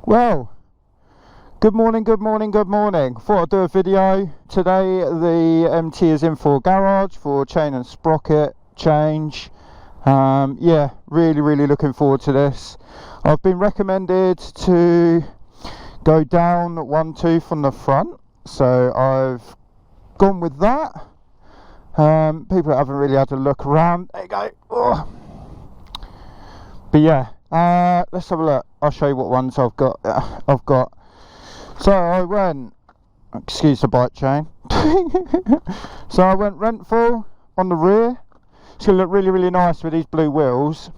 Well, good morning. Thought I'd do a video. Today the MT is in for garage for chain and sprocket change. Yeah, really looking forward to this. I've been recommended to go down one tooth on the front, so I've gone with that. People that haven't really had a look around, there you go. Oh. But yeah, let's have a look. I'll show you what ones I've got. So I went, excuse the bike chain. So I went Rental on the rear. It's going to look really nice with these blue wheels.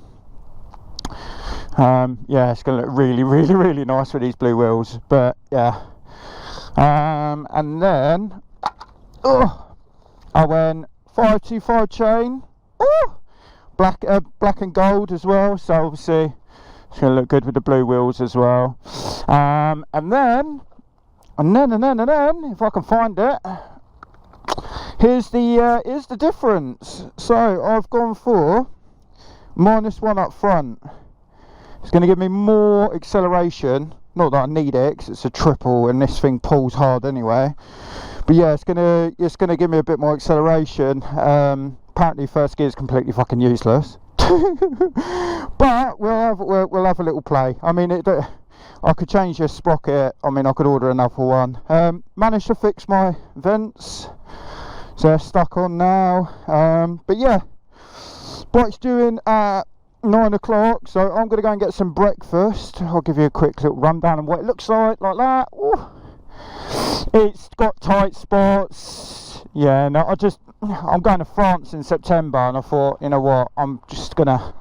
Yeah, it's going to look really nice with these blue wheels. But yeah, and then I went 525 chain. Black and gold as well. So obviously it's going to look good with the blue wheels as well. And then, if I can find it, here's the difference. So I've gone for -1 up front. It's going to give me more acceleration. Not that I need it, because it's a triple and this thing pulls hard anyway. But yeah, it's gonna give me a bit more acceleration. Apparently first gear is completely fucking useless. But we'll have a little play. I mean, I could change this sprocket. I mean, I could order another one. Managed to fix my vents, so they're stuck on now. But yeah, bike's doing at 9 o'clock, so I'm gonna go and get some breakfast. I'll give you a quick little rundown on what it looks like that. Ooh. It's got tight spots. Yeah, no, I'm going to France in September, and I thought, you know what, I'm just gonna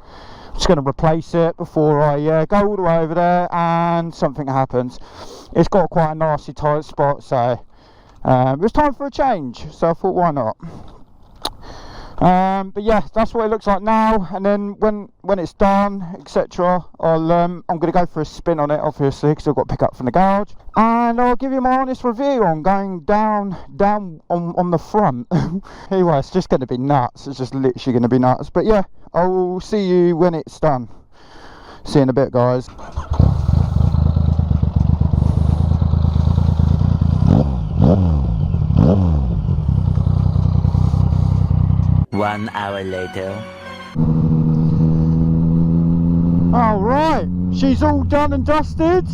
replace it before I go all the way over there and something happens. It's got quite a nasty tight spot, so it was time for a change, so I thought, why not. But yeah, that's what it looks like now, and then when it's done, etc., I'm going to go for a spin on it, obviously, because I've got to pick up from the garage, and I'll give you my honest review on going down on the front. Anyway, it's just going to be nuts. It's just literally going to be nuts. But yeah, I will see you when it's done. See you in a bit, guys. 1 hour later. Alright, she's all done and dusted.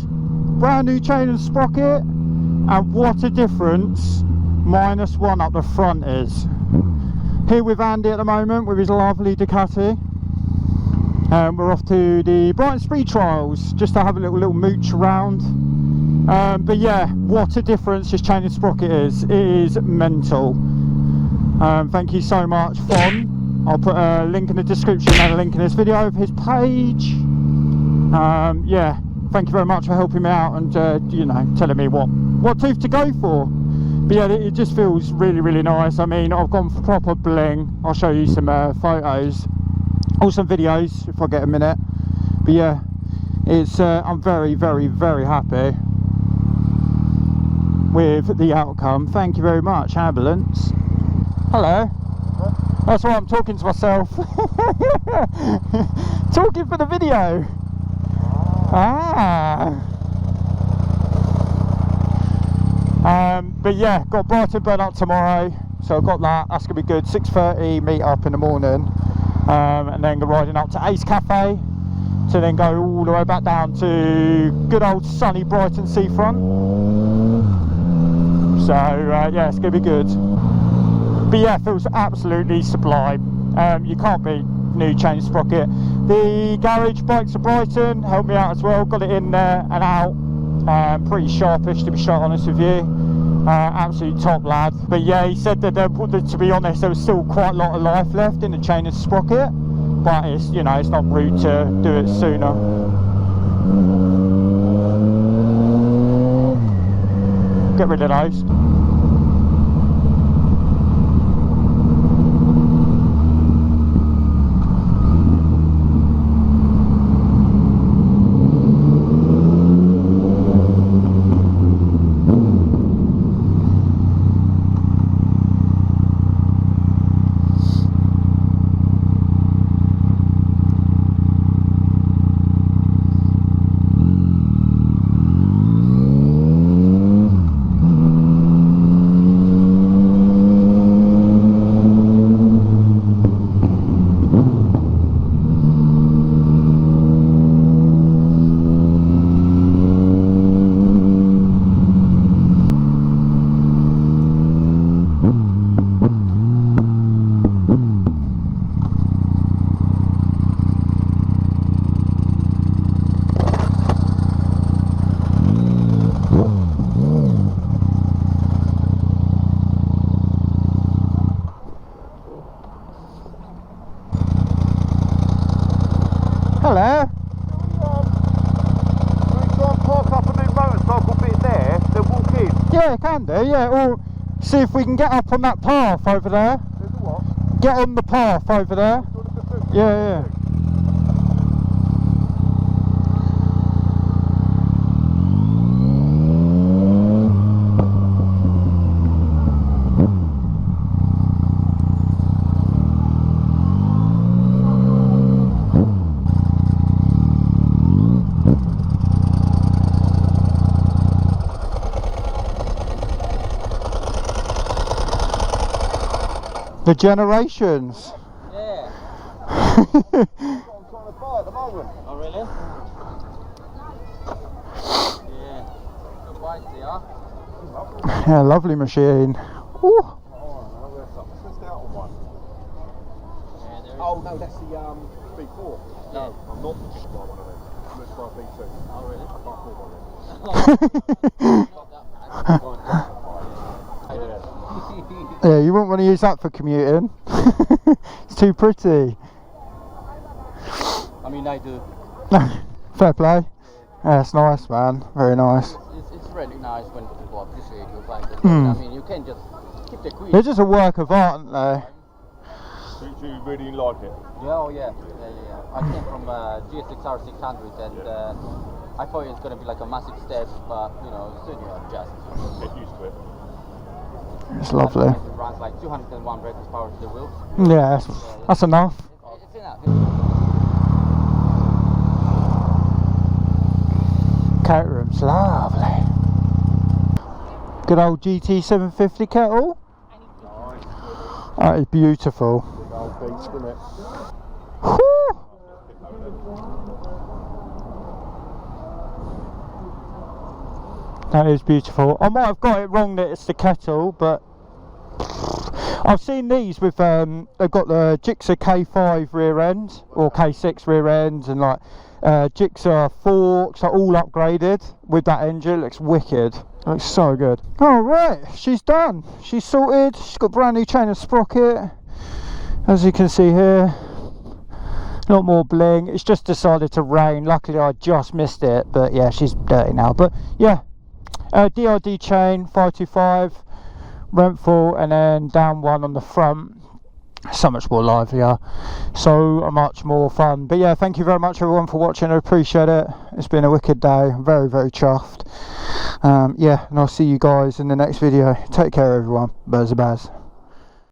Brand new chain and sprocket. And what a difference -1 up the front is. Here with Andy at the moment with his lovely Ducati. We're off to the Brighton Speed Trials just to have a little mooch around. But yeah, what a difference this chain and sprocket is. It is mental. Thank you so much, Fon. I'll put a link in the description and a link in this video of his page. Yeah, thank you very much for helping me out and you know, telling me what tooth to go for. But yeah, it just feels really nice. I mean, I've gone for proper bling. I'll show you some photos or some videos if I get a minute. But yeah, it's I'm very happy with the outcome. Thank you very much, ambulance. Hello. What? That's why I'm talking to myself. Talking for the video. But yeah, got Brighton burn up tomorrow, so I've got that. That's gonna be good. 6:30 meet up in the morning, and then go riding up to Ace Cafe to then go all the way back down to good old sunny Brighton seafront. So yeah, it's gonna be good. But yeah, feels absolutely sublime. You can't beat new chain sprocket. The garage Bikes of Brighton helped me out as well. Got it in there and out. Pretty sharpish, to be short honest with you. Absolute top lad. But yeah, he said that to be honest, there was still quite a lot of life left in the chain and sprocket. But it's, you know, it's not rude to do it sooner. Get rid of those. Yeah, can do, yeah. Or see if we can get up on that path over there. There's a what? Get on the path over there. Yeah. The generations. Yeah. That's what I'm trying to buy at the moment. Oh, really? Yeah. Good bike, yeah. Yeah, lovely machine. Ooh. Missed out on one. Yeah, there is. Oh no, that's the B4. No, I'm not looking to buy one of them. I'm looking to buy a B2. Oh, really? I can't afford one of them. Not that bad. Yeah, you wouldn't want to use that for commuting. It's too pretty. I mean, I do. Fair play. Yeah, it's nice, man. Very nice. It's really nice when people appreciate your bike. Hmm. I mean, you can just keep the queen. They're just a work of art, aren't they? Do you really like it? Yeah, oh yeah. I came from GSX-R 600 and I thought it was going to be like a massive step, but you know, soon you adjust. Get used to it. It's lovely. It runs like 201 brake horsepower to the wheels. Yeah, that's enough. It's enough. Coat room's lovely. Good old GT 750 kettle. Nice. That is beautiful. Big old beast, isn't it? Whew. That is beautiful. I might have got it wrong that it's the kettle, but I've seen these with they've got the Gixxer K5 rear end or K6 rear ends and like Gixxer forks are all upgraded with that engine. It looks wicked. It looks so good. Alright, she's done. She's sorted. She's got brand new chain and sprocket. As you can see here. A lot more bling. It's just decided to rain. Luckily I just missed it, but yeah, she's dirty now. But yeah, D.I.D chain 525 Renthal, and then down one on the front. So much more livelier, so much more fun. But yeah, thank you very much everyone for watching. I appreciate it. It's been a wicked day. I'm very chuffed. Yeah, and I'll see you guys in the next video. Take care everyone. Buzz.